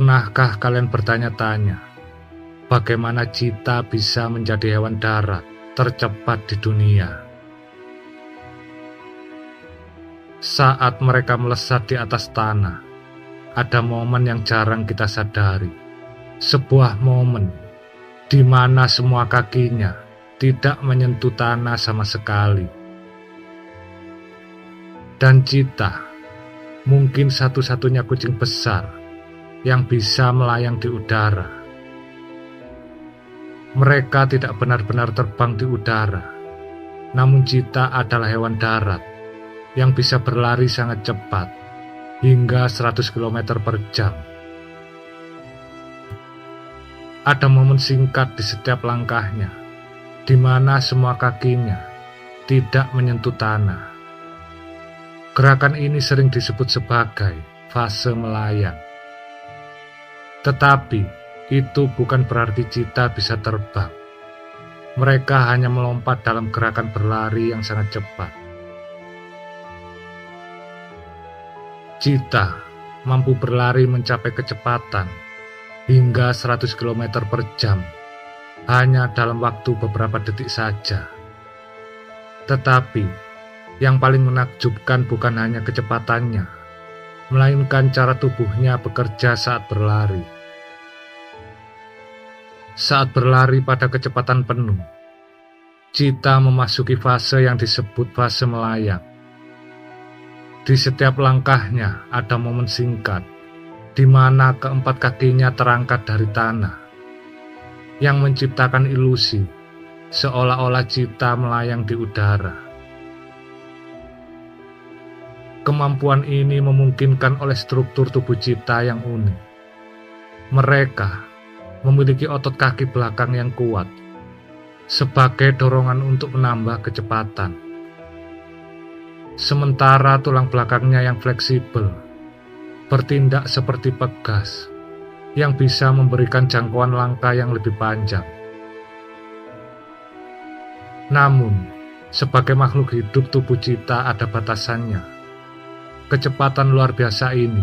Pernahkah kalian bertanya-tanya, bagaimana cheetah bisa menjadi hewan darat tercepat di dunia? Saat mereka melesat di atas tanah, ada momen yang jarang kita sadari. Sebuah momen di mana semua kakinya tidak menyentuh tanah sama sekali. Dan cheetah mungkin satu-satunya kucing besar yang bisa melayang di udara. Mereka tidak benar-benar terbang di udara, namun cheetah adalah hewan darat yang bisa berlari sangat cepat, hingga 100 km per jam. Ada momen singkat di setiap langkahnya, di mana semua kakinya tidak menyentuh tanah. Gerakan ini sering disebut sebagai fase melayang. Tetapi itu bukan berarti cheetah bisa terbang. Mereka hanya melompat dalam gerakan berlari yang sangat cepat. Cheetah mampu berlari mencapai kecepatan hingga 100 km per jam hanya dalam waktu beberapa detik saja. Tetapi yang paling menakjubkan bukan hanya kecepatannya, melainkan cara tubuhnya bekerja saat berlari. Saat berlari pada kecepatan penuh, cheetah memasuki fase yang disebut fase melayang. Di setiap langkahnya ada momen singkat, di mana keempat kakinya terangkat dari tanah, yang menciptakan ilusi seolah-olah cheetah melayang di udara. Kemampuan ini memungkinkan oleh struktur tubuh cheetah yang unik. Mereka memiliki otot kaki belakang yang kuat sebagai dorongan untuk menambah kecepatan. Sementara tulang belakangnya yang fleksibel bertindak seperti pegas yang bisa memberikan jangkauan langkah yang lebih panjang. Namun, sebagai makhluk hidup, tubuh cheetah ada batasannya. Kecepatan luar biasa ini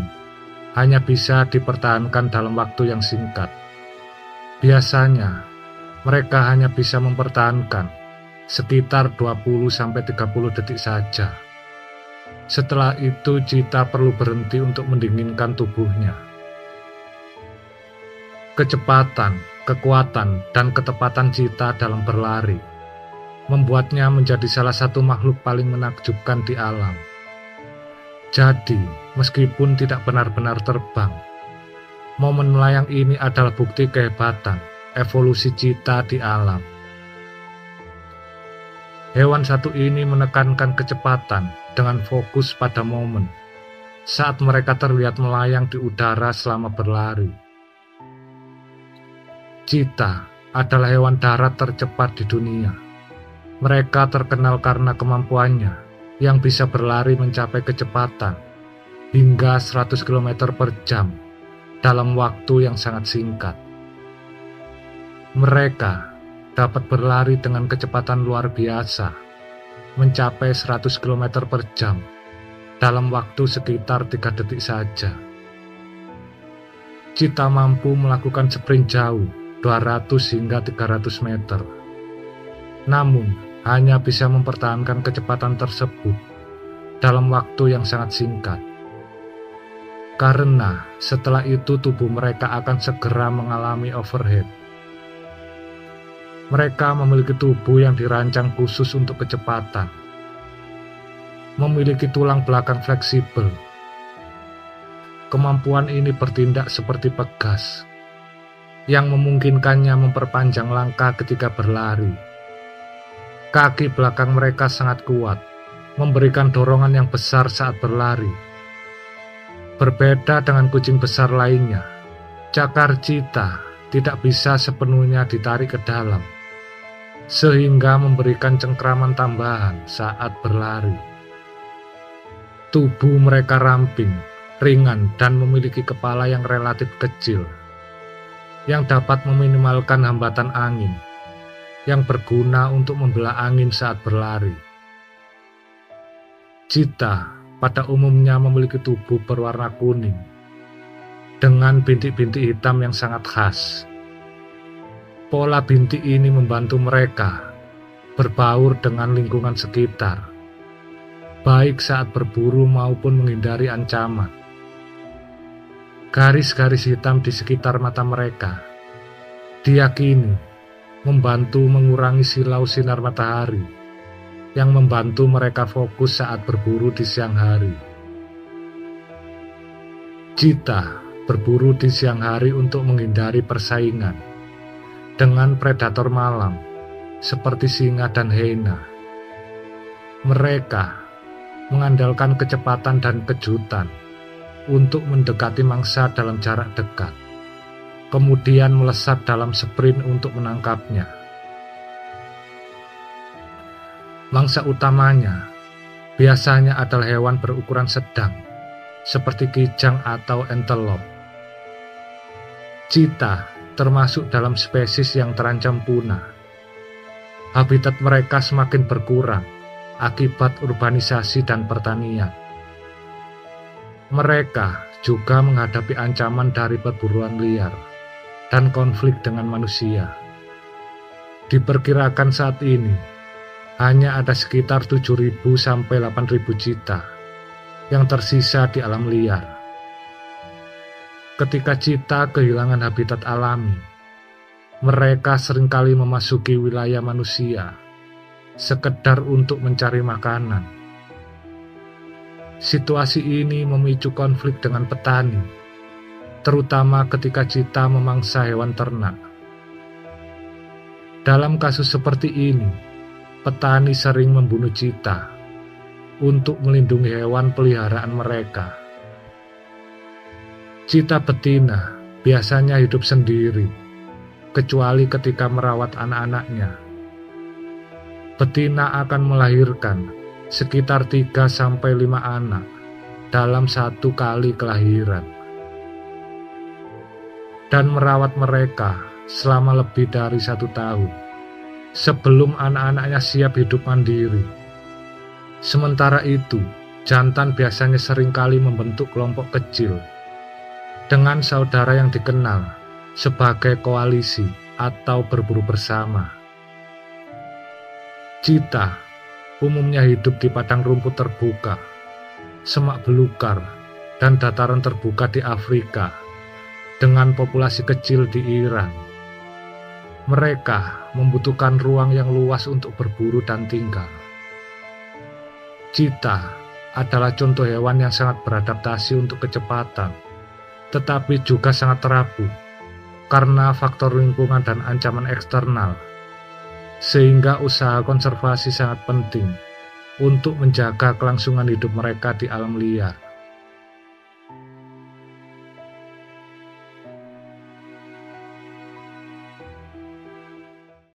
hanya bisa dipertahankan dalam waktu yang singkat. Biasanya, mereka hanya bisa mempertahankan sekitar 20-30 detik saja. Setelah itu, cheetah perlu berhenti untuk mendinginkan tubuhnya. Kecepatan, kekuatan, dan ketepatan cheetah dalam berlari membuatnya menjadi salah satu makhluk paling menakjubkan di alam. Jadi, meskipun tidak benar-benar terbang, momen melayang ini adalah bukti kehebatan evolusi cheetah di alam. Hewan satu ini menekankan kecepatan dengan fokus pada momen saat mereka terlihat melayang di udara selama berlari. Cheetah adalah hewan darat tercepat di dunia. Mereka terkenal karena kemampuannya yang bisa berlari mencapai kecepatan hingga 100 km per jam dalam waktu yang sangat singkat. Mereka dapat berlari dengan kecepatan luar biasa, mencapai 100 km per jam dalam waktu sekitar 3 detik saja. Cheetah mampu melakukan sprint jauh 200 hingga 300 meter. Namun, hanya bisa mempertahankan kecepatan tersebut dalam waktu yang sangat singkat. Karena setelah itu tubuh mereka akan segera mengalami overheat. Mereka memiliki tubuh yang dirancang khusus untuk kecepatan. Memiliki tulang belakang fleksibel. Kemampuan ini bertindak seperti pegas, yang memungkinkannya memperpanjang langkah ketika berlari. Kaki belakang mereka sangat kuat, memberikan dorongan yang besar saat berlari. Berbeda dengan kucing besar lainnya, cakar cheetah tidak bisa sepenuhnya ditarik ke dalam, sehingga memberikan cengkraman tambahan saat berlari. Tubuh mereka ramping, ringan, dan memiliki kepala yang relatif kecil, yang dapat meminimalkan hambatan angin, yang berguna untuk membelah angin saat berlari. Cheetah pada umumnya memiliki tubuh berwarna kuning, dengan bintik-bintik hitam yang sangat khas. Pola bintik ini membantu mereka berbaur dengan lingkungan sekitar, baik saat berburu maupun menghindari ancaman. Garis-garis hitam di sekitar mata mereka diyakini membantu mengurangi silau sinar matahari yang membantu mereka fokus saat berburu di siang hari. Cheetah berburu di siang hari untuk menghindari persaingan dengan predator malam seperti singa dan hyena. Mereka mengandalkan kecepatan dan kejutan untuk mendekati mangsa dalam jarak dekat, kemudian melesat dalam sprint untuk menangkapnya. Mangsa utamanya biasanya adalah hewan berukuran sedang, seperti kijang atau antelope. Cheetah termasuk dalam spesies yang terancam punah. Habitat mereka semakin berkurang akibat urbanisasi dan pertanian. Mereka juga menghadapi ancaman dari perburuan liar dan konflik dengan manusia. Diperkirakan saat ini, hanya ada sekitar 7.000 sampai 8.000 cheetah yang tersisa di alam liar. Ketika cheetah kehilangan habitat alami, mereka seringkali memasuki wilayah manusia sekedar untuk mencari makanan. Situasi ini memicu konflik dengan petani, terutama ketika cheetah memangsa hewan ternak. Dalam kasus seperti ini, petani sering membunuh cheetah untuk melindungi hewan peliharaan mereka. Cheetah betina biasanya hidup sendiri, kecuali ketika merawat anak-anaknya. Betina akan melahirkan sekitar 3-5 anak dalam satu kali kelahiran, dan merawat mereka selama lebih dari 1 tahun sebelum anak-anaknya siap hidup mandiri. Sementara itu, jantan biasanya seringkali membentuk kelompok kecil dengan saudara yang dikenal sebagai koalisi atau berburu bersama. Cheetah umumnya hidup di padang rumput terbuka, semak belukar, dan dataran terbuka di Afrika dengan populasi kecil di Iran. Mereka membutuhkan ruang yang luas untuk berburu dan tinggal. Cheetah adalah contoh hewan yang sangat beradaptasi untuk kecepatan, tetapi juga sangat rapuh karena faktor lingkungan dan ancaman eksternal, sehingga usaha konservasi sangat penting untuk menjaga kelangsungan hidup mereka di alam liar.